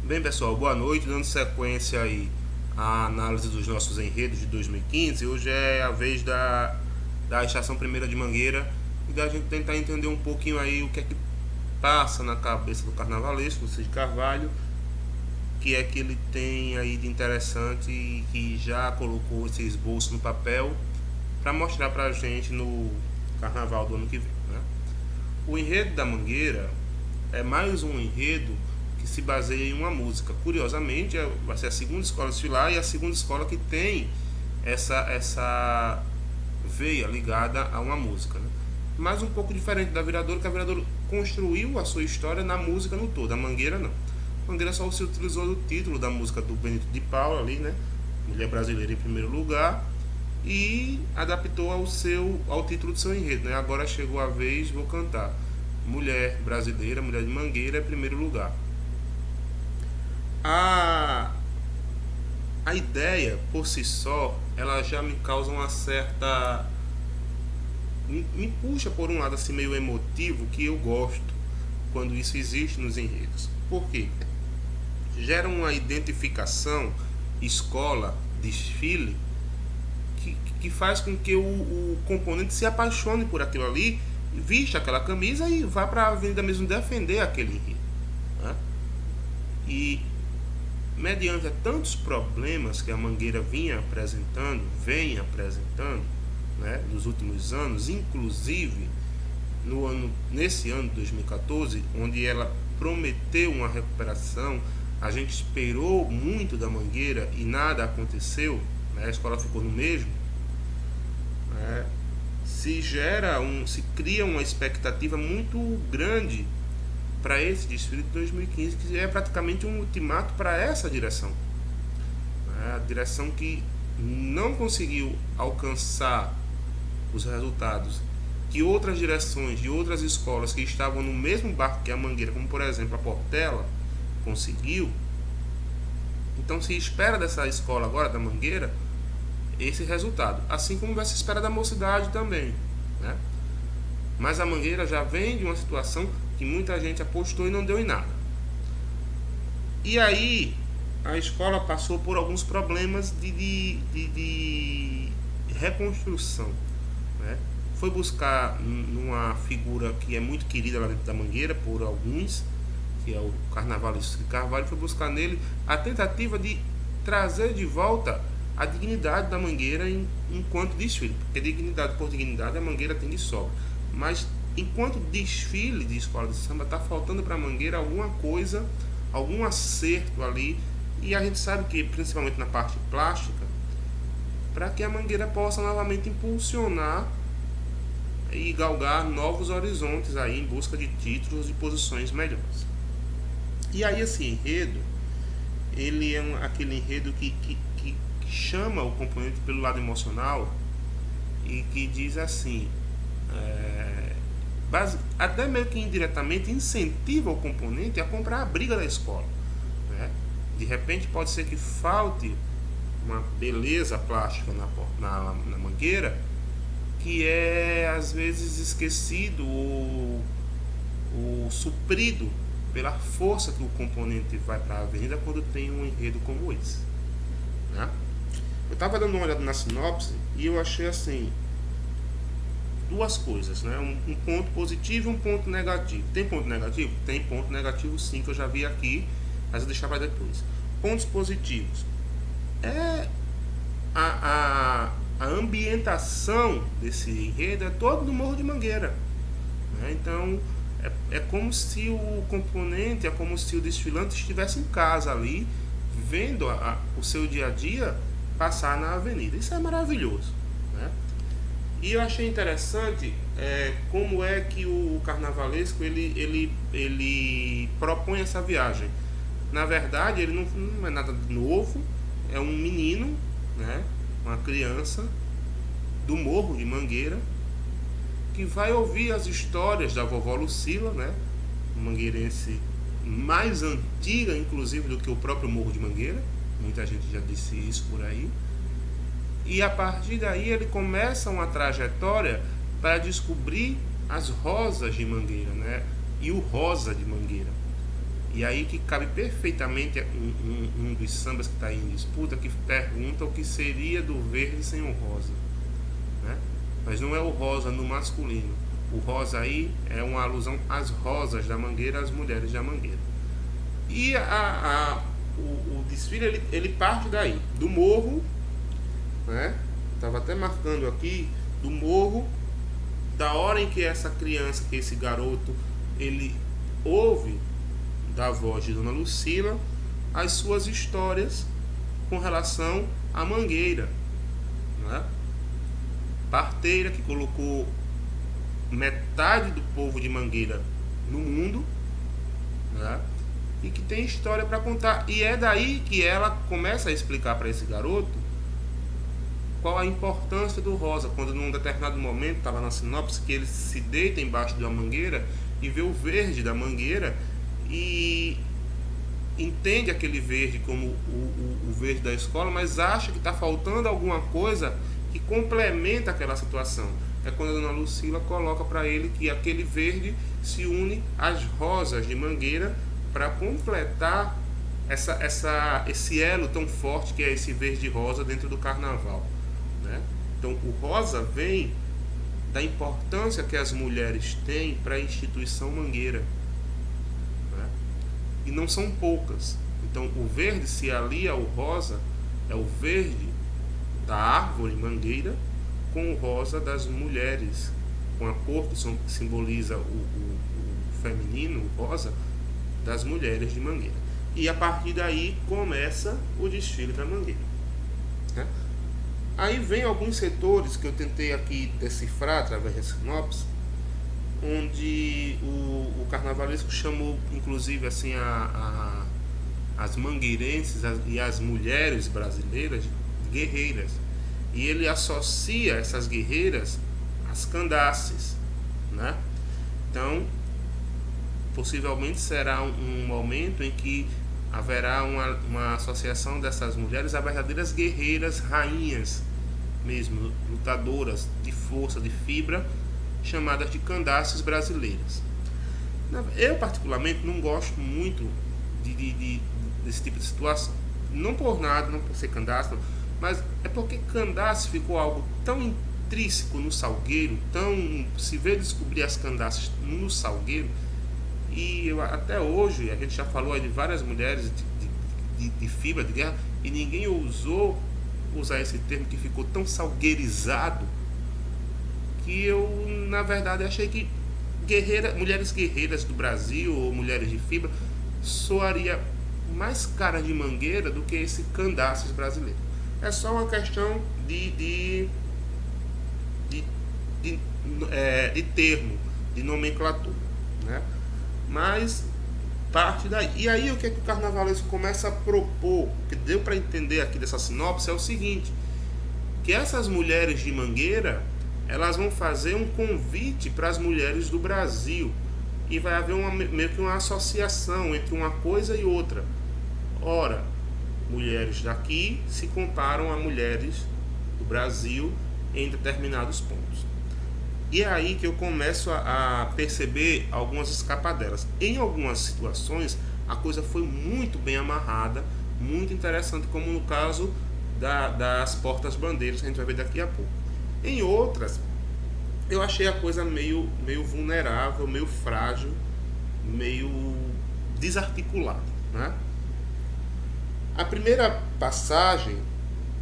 Bem, pessoal, boa noite. Dando sequência aí à análise dos nossos enredos de 2015. Hoje é a vez da Estação Primeira de Mangueira e da gente tentar entender um pouquinho aí o que é que passa na cabeça do carnavalesco, Cid Carvalho, que é que ele tem aí de interessante e que já colocou esse esboço no papel para mostrar pra gente no carnaval do ano que vem, né? O enredo da Mangueira é mais um enredo que se baseia em uma música. Curiosamente, vai ser a segunda escola a desfilar e a segunda escola que tem essa veia ligada a uma música, né? Mas um pouco diferente da Viradouro, que a Viradouro construiu a sua história na música no todo. A Mangueira não. A Mangueira só se utilizou do título da música do Benito de Paula ali, né? Mulher Brasileira em primeiro lugar, e adaptou ao título do seu enredo, né? Agora chegou a vez, vou cantar. Mulher Brasileira, Mulher de Mangueira, em primeiro lugar. A ideia por si só, ela já me causa uma certa, me puxa por um lado assim meio emotivo, que eu gosto quando isso existe nos enredos. Por quê? Gera uma identificação escola, desfile, que faz com que o componente se apaixone por aquilo ali, viste aquela camisa e vá para a avenida mesmo defender aquele enredo, né? E mediante tantos problemas que a Mangueira vem apresentando, né, nos últimos anos, inclusive nesse ano de 2014, onde ela prometeu uma recuperação, a gente esperou muito da Mangueira e nada aconteceu, né, a escola ficou no mesmo, né, se cria uma expectativa muito grande para esse desfile de 2015, que é praticamente um ultimato para essa direção. A direção que não conseguiu alcançar os resultados que outras direções de outras escolas que estavam no mesmo barco que a Mangueira, como por exemplo a Portela, conseguiu. Então se espera dessa escola agora, da Mangueira, esse resultado, assim como vai se espera da Mocidade também, né? Mas a Mangueira já vem de uma situação que muita gente apostou e não deu em nada. E aí a escola passou por alguns problemas de reconstrução, né? Foi buscar numa figura que é muito querida lá dentro da Mangueira por alguns, que é o carnavalesco Cid Carvalho, foi buscar nele a tentativa de trazer de volta a dignidade da Mangueira enquanto desfile, porque dignidade por dignidade a Mangueira tem de sobra, mas enquanto desfile de escola de samba está faltando para a Mangueira alguma coisa, algum acerto ali, e a gente sabe que principalmente na parte plástica, para que a Mangueira possa novamente impulsionar e galgar novos horizontes aí em busca de títulos e posições melhores. E aí esse enredo, ele é aquele enredo que chama o componente pelo lado emocional e que diz assim, até meio que indiretamente incentiva o componente a comprar a briga da escola, né? De repente pode ser que falte uma beleza plástica na Mangueira, que é às vezes esquecido ou suprido pela força que o componente vai para a avenida quando tem um enredo como esse, né? Eu estava dando uma olhada na sinopse e eu achei assim duas coisas, né? Um ponto positivo e um ponto negativo. Tem ponto negativo? Tem ponto negativo sim, que eu já vi aqui, mas eu deixar para depois. Pontos positivos é a ambientação desse enredo é todo no Morro de Mangueira, né? Então é como se o componente, é como se o desfilante estivesse em casa ali, vendo o seu dia a dia passar na avenida. Isso é maravilhoso, né? E eu achei interessante como é que o carnavalesco ele propõe essa viagem. Na verdade, ele não é nada novo, é um menino, né, uma criança do Morro de Mangueira, que vai ouvir as histórias da vovó Lucila, né, mangueirense mais antiga, inclusive, do que o próprio Morro de Mangueira. Muita gente já disse isso por aí. E a partir daí ele começa uma trajetória para descobrir as rosas de Mangueira, né? E o rosa de Mangueira. E aí que cabe perfeitamente um dos sambas que está em disputa, que pergunta o que seria do verde sem o rosa, né? Mas não é o rosa no masculino. O rosa aí é uma alusão às rosas da Mangueira, às mulheres da Mangueira. E o desfile ele parte daí, do morro, né? Estava até marcando aqui, do morro, da hora em que essa criança, que esse garoto, ele ouve da voz de Dona Lucila as suas histórias com relação à Mangueira, né? Parteira que colocou metade do povo de Mangueira no mundo, né? E que tem história para contar. E é daí que ela começa a explicar para esse garoto qual a importância do rosa, quando num determinado momento, estava na sinopse, que ele se deita embaixo de uma mangueira e vê o verde da mangueira e entende aquele verde como o verde da escola, mas acha que está faltando alguma coisa que complementa aquela situação. É quando a Dona Lucila coloca para ele que aquele verde se une às rosas de Mangueira para completar esse elo tão forte que é esse verde-rosa dentro do carnaval, né? Então o rosa vem da importância que as mulheres têm para a instituição Mangueira, né? E não são poucas. Então o verde se alia ao rosa, é o verde da árvore Mangueira com o rosa das mulheres, com a cor que simboliza o feminino, o rosa, das mulheres de Mangueira. E a partir daí começa o desfile da Mangueira, né? Aí vem alguns setores que eu tentei aqui decifrar através da sinopse, onde o carnavalesco chamou inclusive assim as mangueirenses e as mulheres brasileiras de guerreiras, e ele associa essas guerreiras às candaces, né? Então possivelmente será um momento em que haverá uma associação dessas mulheres a verdadeiras guerreiras, rainhas mesmo, lutadoras de força, de fibra, chamadas de candaces brasileiras. Eu particularmente não gosto muito desse tipo de situação, não por nada, não por ser candace, não, mas é porque candace ficou algo tão intrínseco no salgueiro, tão se vê descobrir as candaces no salgueiro. E até hoje a gente já falou de várias mulheres de fibra de guerra e ninguém ousou usar esse termo, que ficou tão salgueirizado, que eu na verdade achei que mulheres guerreiras do Brasil ou mulheres de fibra soaria mais cara de Mangueira do que esse candaces brasileiro. É só uma questão de termo, de nomenclatura, né? Mas parte daí. E aí o que é que o carnavalesco começa a propor, o que deu para entender aqui dessa sinopse é o seguinte, que essas mulheres de Mangueira, elas vão fazer um convite para as mulheres do Brasil, e vai haver meio que uma associação entre uma coisa e outra. Ora, mulheres daqui se comparam a mulheres do Brasil em determinados pontos. E é aí que eu começo a perceber algumas escapadelas. Em algumas situações, a coisa foi muito bem amarrada, muito interessante, como no caso das portas-bandeiras, que a gente vai ver daqui a pouco. Em outras, eu achei a coisa meio vulnerável, meio frágil, meio desarticulada, né? A primeira passagem,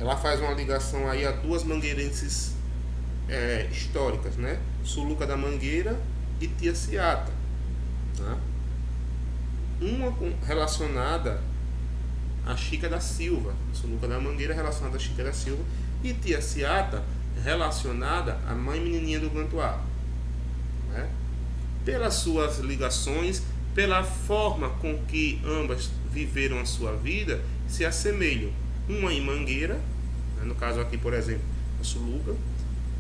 ela faz uma ligação aí a duas mangueirenses históricas, né? Suluca da Mangueira e Tia Ciata, né? Uma relacionada a Chica da Silva, Suluca da Mangueira relacionada a Chica da Silva, e Tia Ciata relacionada à mãe menininha do Gantuá, né? Pelas suas ligações, pela forma com que ambas viveram a sua vida, se assemelham. Uma em Mangueira, né? No caso aqui, por exemplo, a Suluca,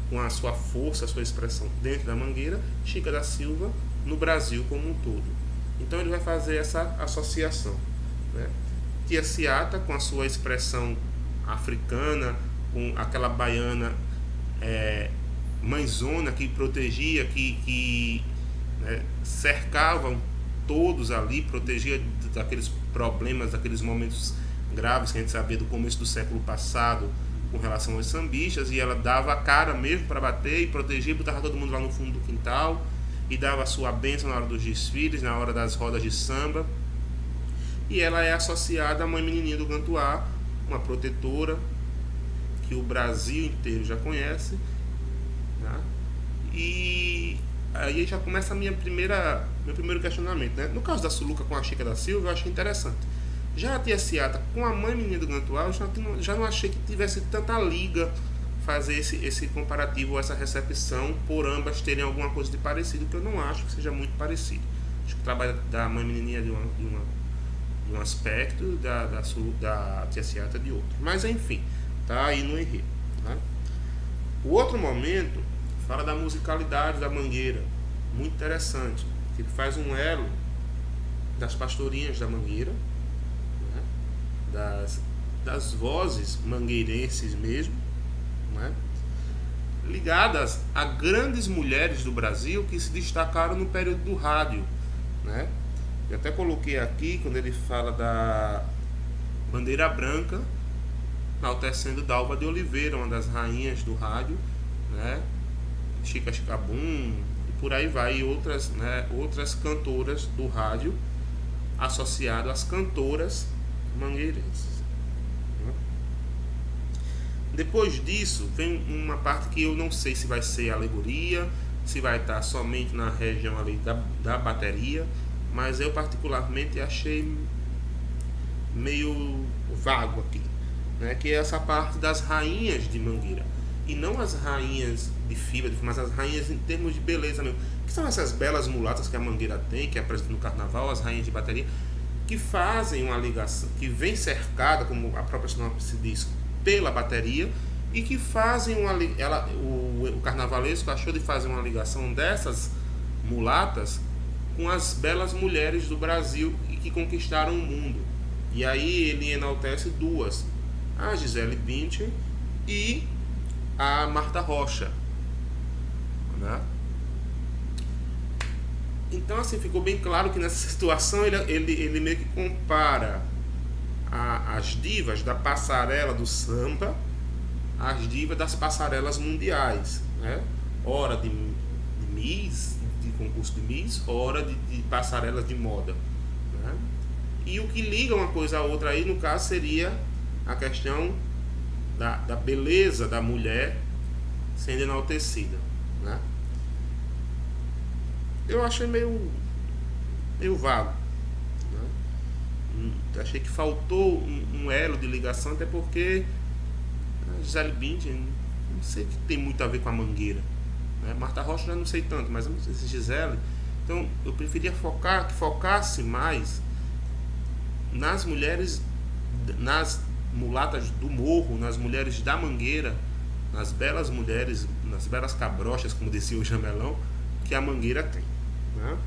com a sua força, a sua expressão dentro da Mangueira, Chica da Silva no Brasil como um todo. Então ele vai fazer essa associação, né? Tia Ciata com a sua expressão africana, com aquela baiana mãezona que protegia, que cercavam todos ali, protegia daqueles problemas, daqueles momentos graves que a gente sabia do começo do século passado com relação aos sambistas, e ela dava a cara mesmo para bater e protegia, botava todo mundo lá no fundo do quintal e dava a sua bênção na hora dos desfiles, na hora das rodas de samba. E ela é associada à Mãe Menininha do Gantuá, uma protetora que o Brasil inteiro já conhece, tá? E aí já começa meu primeiro questionamento, né? No caso da Suluca com a Chica da Silva, eu achei interessante. Já a Tia Ciata com a Mãe Menina do Gantuá, eu já não achei que tivesse tanta liga fazer esse comparativo, essa recepção, por ambas terem alguma coisa de parecido, que eu não acho que seja muito parecido. Acho que o trabalho da Mãe Menininha de um aspecto, da Tia Ciata de outro. Mas enfim, tá aí no enredo, tá? O outro momento fala da musicalidade da Mangueira, muito interessante, que ele faz um elo das pastorinhas da Mangueira, né? das vozes mangueirenses mesmo, né? Ligadas a grandes mulheres do Brasil que se destacaram no período do rádio, né? Eu até coloquei aqui, quando ele fala da Bandeira Branca, enaltecendo Dalva de Oliveira, uma das rainhas do rádio, né? Chica Chicabum, e por aí vai, e outras, né, outras cantoras do rádio associado às cantoras mangueirenses. Depois disso vem uma parte que eu não sei se vai ser alegoria, se vai estar somente na região ali da bateria, mas eu particularmente achei meio vago aqui, né? Que é essa parte das rainhas de Mangueira, e não as rainhas de fibra, mas as rainhas em termos de beleza mesmo, que são essas belas mulatas que a Mangueira tem, que apresenta no carnaval, as rainhas de bateria, que fazem uma ligação, que vem cercada, como a própria sinopse diz, pela bateria, e que fazem o carnavalesco achou de fazer uma ligação dessas mulatas com as belas mulheres do Brasil e que conquistaram o mundo. E aí ele enaltece duas, a Gisele Bündchen e a Marta Rocha, né? Então assim, ficou bem claro que nessa situação ele meio que compara as divas da passarela do samba às divas das passarelas mundiais, né? Hora de Miss, de concurso de Miss, hora de passarelas de moda, né? E o que liga uma coisa a outra aí, no caso, seria a questão da beleza da mulher sendo enaltecida, né? Eu achei meio vago, né? Achei que faltou um elo de ligação, até porque a Gisele Bündchen, não sei que tem muito a ver com a Mangueira, né? Marta Rocha já não sei tanto, mas eu não sei se Gisele. Então eu preferia que focasse mais nas mulheres, nas mulatas do morro, nas mulheres da Mangueira, nas belas mulheres, nas belas cabrochas, como dizia o Jamelão, que a Mangueira tem, né?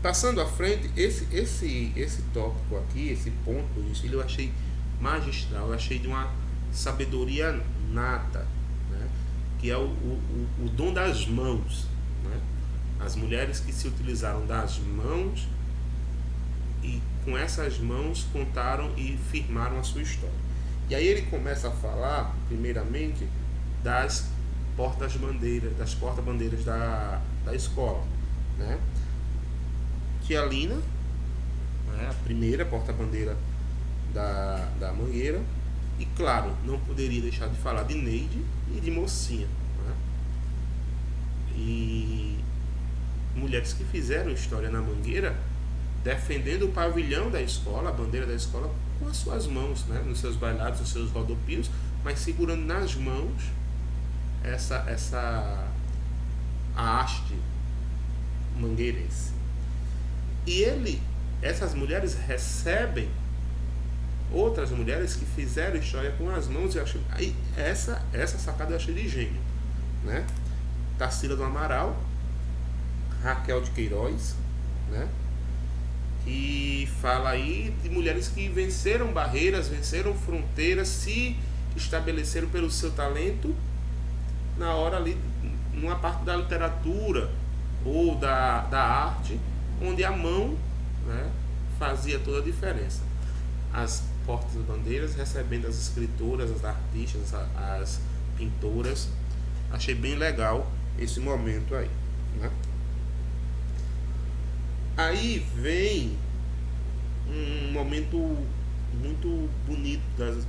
Passando à frente, esse tópico aqui, esse ponto, eu achei magistral, eu achei de uma sabedoria nata, né? Que é o dom das mãos, né? As mulheres que se utilizaram das mãos e com essas mãos contaram e firmaram a sua história. E aí ele começa a falar, primeiramente, das portas-bandeiras, das porta-bandeiras da escola, né? Tia Lina, né, a primeira porta-bandeira da Mangueira, e claro, não poderia deixar de falar de Neide e de Mocinha, né? E mulheres que fizeram história na Mangueira, defendendo o pavilhão da escola, a bandeira da escola, com as suas mãos, né, nos seus bailados, nos seus rodopios, mas segurando nas mãos a haste mangueirense. E essas mulheres recebem outras mulheres que fizeram história com as mãos, e eu achei, essa sacada eu achei de gênio, né? Tarsila do Amaral, Raquel de Queiroz, né? Que fala aí de mulheres que venceram barreiras, venceram fronteiras, se estabeleceram pelo seu talento na hora ali, numa parte da literatura ou da arte, onde a mão, né, fazia toda a diferença. As portas-bandeiras recebendo as escritoras, as artistas, as pintoras. Achei bem legal esse momento aí, né? Aí vem um momento muito bonito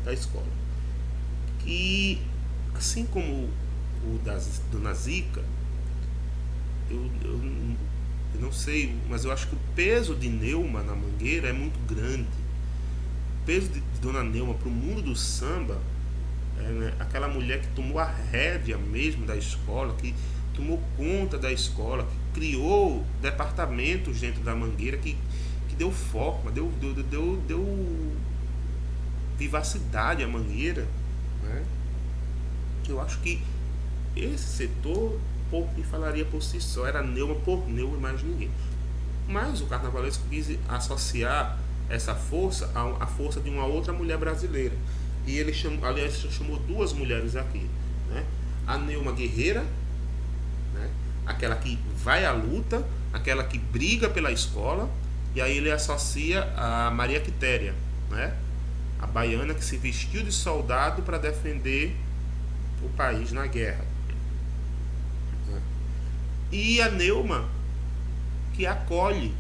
da escola, que assim como o Dona Zica, eu não sei, mas eu acho que o peso de Neuma na Mangueira é muito grande. O peso de Dona Neuma para o mundo do samba, né, aquela mulher que tomou a rédea mesmo da escola, que tomou conta da escola, que criou departamentos dentro da Mangueira, que deu forma, deu vivacidade à Mangueira, né? Eu acho que esse setor pouco falaria por si só, era Neuma por Neuma e mais ninguém. Mas o carnavalesco quis associar essa força à força de uma outra mulher brasileira. E ele chamou duas mulheres aqui, né? A Neuma guerreira, né? Aquela que vai à luta, aquela que briga pela escola, e aí ele associa a Maria Quitéria, né? A baiana que se vestiu de soldado para defender o país na guerra. E a Neuma que acolhe,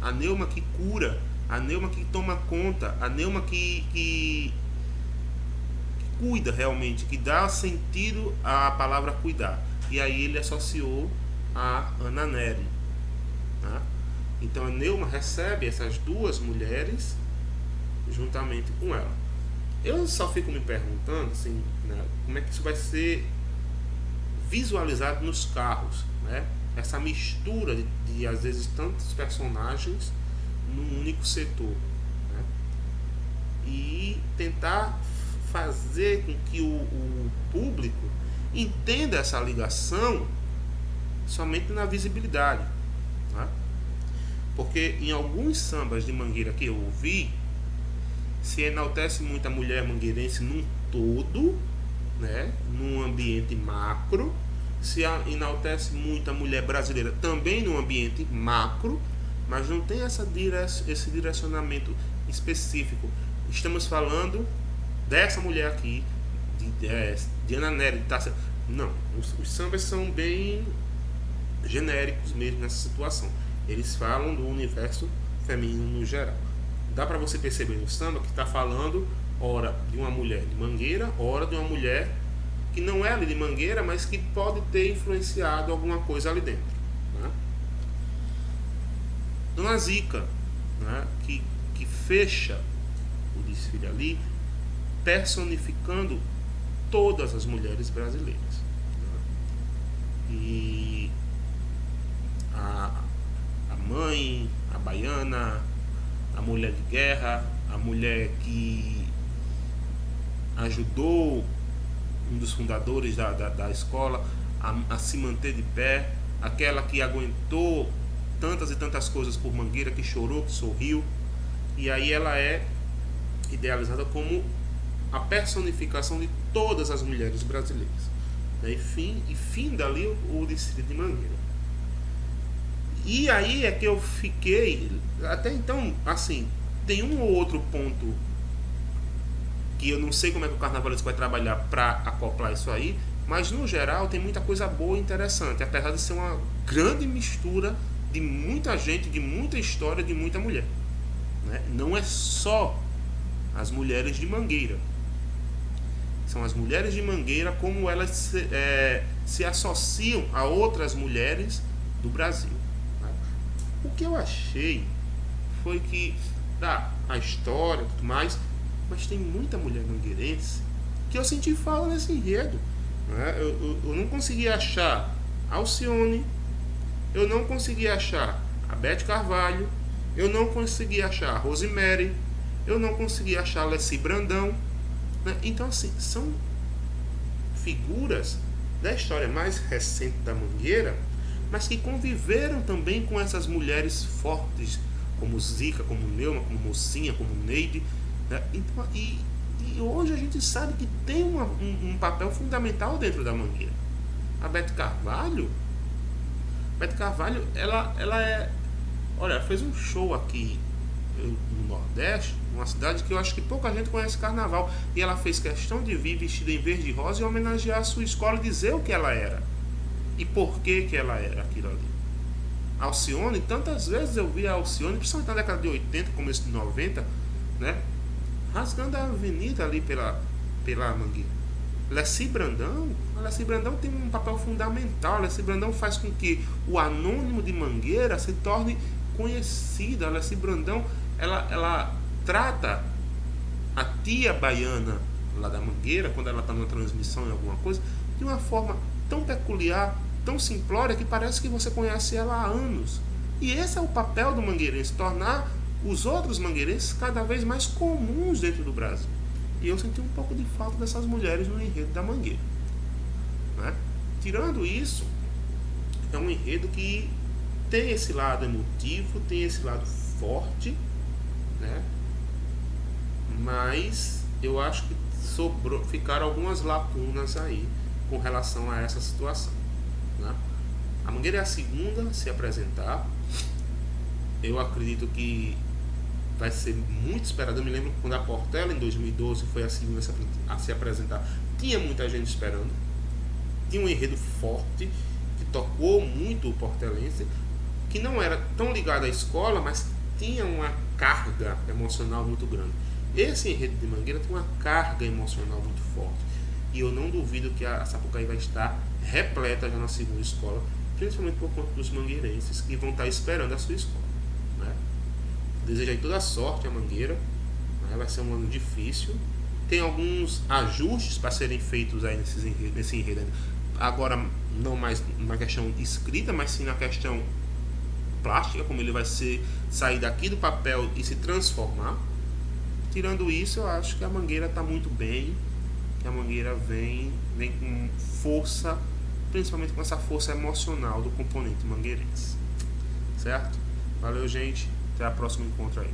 a Neuma que cura, a Neuma que toma conta, a Neuma que cuida realmente, que dá sentido à palavra cuidar. E aí ele associou a Ana Nery, tá? Então a Neuma recebe essas duas mulheres juntamente com ela. Eu só fico me perguntando assim, né, como é que isso vai ser visualizado nos carros, né? Essa mistura de às vezes tantos personagens num único setor, né? E tentar fazer com que o público entenda essa ligação somente na visibilidade, né? Porque em alguns sambas de Mangueira que eu ouvi, se enaltece muito a mulher mangueirense num todo, né, num ambiente macro, se enaltece muito a mulher brasileira também num ambiente macro, mas não tem esse direcionamento específico. Estamos falando dessa mulher aqui, de Ana Nery, de Tássia. Não, os sambas são bem genéricos mesmo nessa situação. Eles falam do universo feminino no geral. Dá para você perceber no samba que está falando ora de uma mulher de Mangueira, ora de uma mulher que não é ali de Mangueira, mas que pode ter influenciado alguma coisa ali dentro, né? Dona Zica, né, que fecha o desfile ali, personificando todas as mulheres brasileiras, né? E a mãe, a baiana, a mulher de guerra, a mulher que ajudou um dos fundadores da escola a se manter de pé, aquela que aguentou tantas e tantas coisas por Mangueira, que chorou, que sorriu, e aí ela é idealizada como a personificação de todas as mulheres brasileiras, né? E fim dali o desfile de Mangueira. E aí é que eu fiquei, até então, assim, tem um ou outro ponto que eu não sei como é que o carnavalesco vai trabalhar para acoplar isso aí, mas no geral tem muita coisa boa e interessante, apesar de ser uma grande mistura de muita gente, de muita história, de muita mulher, né? Não é só as mulheres de Mangueira, são as mulheres de Mangueira, como elas se associam a outras mulheres do Brasil, né? O que eu achei foi que a história e tudo mais, mas tem muita mulher mangueirense que eu senti falta nesse enredo, né? Eu não consegui achar Alcione, eu não consegui achar a Beth Carvalho, eu não consegui achar a Rosemary, eu não consegui achar a Leci Brandão, né? Então assim, são figuras da história mais recente da Mangueira, mas que conviveram também com essas mulheres fortes, como Zica, como Neuma, como Mocinha, como Neide, né? Então, e hoje a gente sabe que tem um papel fundamental dentro da Mangueira. A Beth Carvalho, ela é Olha, ela fez um show aqui no Nordeste, uma cidade que eu acho que pouca gente conhece carnaval, e ela fez questão de vir vestida em verde e rosa e homenagear a sua escola e dizer o que ela era e por que ela era aquilo ali. Alcione, tantas vezes eu vi a Alcione, principalmente na década de 80, começo de 90, né, rasgando a avenida ali pela Mangueira. Leci Brandão, a Leci Brandão tem um papel fundamental. A Leci Brandão faz com que o anônimo de Mangueira se torne conhecido. A Leci Brandão, ela trata a tia baiana lá da Mangueira, quando ela está numa transmissão em alguma coisa, de uma forma tão peculiar, tão simplória, que parece que você conhece ela há anos. E esse é o papel do mangueirense, tornar os outros mangueirenses cada vez mais comuns dentro do Brasil. E eu senti um pouco de falta dessas mulheres no enredo da Mangueira, né? Tirando isso, é um enredo que tem esse lado emotivo, tem esse lado forte, né? Mas eu acho que ficaram algumas lacunas aí com relação a essa situação, né? A Mangueira é a segunda a se apresentar. Eu acredito que vai ser muito esperado. Eu me lembro quando a Portela em 2012 foi a segunda a se apresentar, tinha muita gente esperando, tinha um enredo forte que tocou muito o portelense, que não era tão ligado à escola, mas tinha uma carga emocional muito grande. Esse enredo de Mangueira tem uma carga emocional muito forte, e eu não duvido que a Sapucaí vai estar repleta já na segunda escola, principalmente por conta dos mangueirenses que vão estar esperando a sua escola, né? Desejo aí toda a sorte a Mangueira, né? Vai ser um ano difícil, tem alguns ajustes para serem feitos aí nesse enredo, agora não mais na questão escrita, mas sim na questão plástica, como ele vai sair daqui do papel e se transformar. Tirando isso, eu acho que a Mangueira está muito bem, que a Mangueira vem com força, principalmente com essa força emocional do componente mangueirense, certo? Valeu, gente. Até a próxima encontro aí.